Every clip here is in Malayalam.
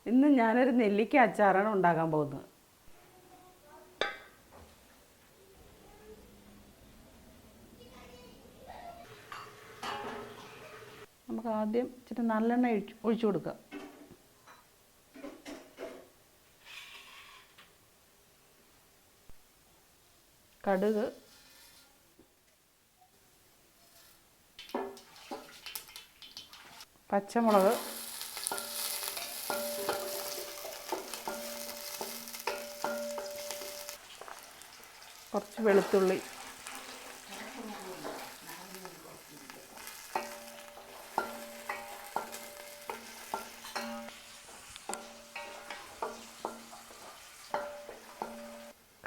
ഇന്ന് ഞാനൊരു നെല്ലിക്ക അച്ചാറാണ് ഉണ്ടാക്കാൻ പോകുന്നത്. നമുക്ക് ആദ്യം ഇച്ചിരി നല്ലെണ്ണ ഒഴിച്ചു കൊടുക്കാം. കടുക്, പച്ചമുളക്, കുറച്ച് വെളുത്തുള്ളി,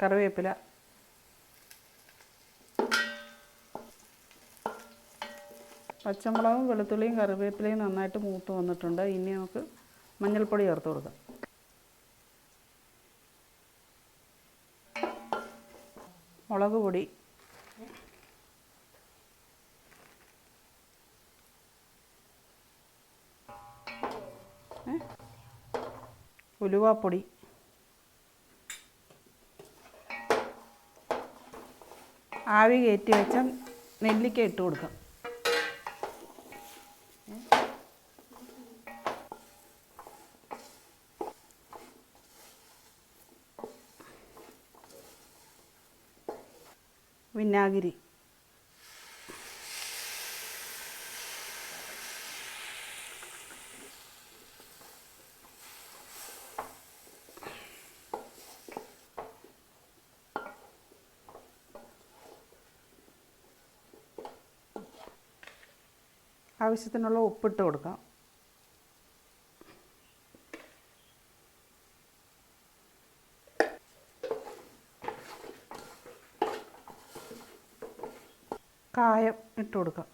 കറിവേപ്പില, പച്ചമുളകും വെളുത്തുള്ളിയും കറിവേപ്പിലയും നന്നായിട്ട് മൂത്ത് വന്നിട്ടുണ്ട്. ഇനി നമുക്ക് മഞ്ഞൾപ്പൊടി ചേർത്ത് കൊടുക്കാം. മുളക് പൊടി, ഉലുവാപ്പൊടി, ആവി കയറ്റി വെച്ച നെല്ലിക്ക ഇട്ട് കൊടുക്കാം. വിനാഗിരി, ആവശ്യത്തിനുള്ള ഉപ്പിട്ട് കൊടുക്കാം. കായം ഇട്ട് കൊടുക്കാം.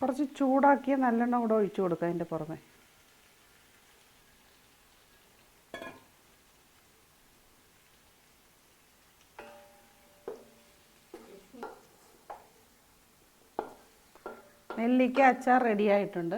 കുറച്ച് ചൂടാക്കിയ നല്ലെണ്ണ കൂടെ ഒഴിച്ചു കൊടുക്കാം അതിൻ്റെ പുറമെ. നെല്ലിക്ക അച്ചാർ റെഡി ആയിട്ടുണ്ട്.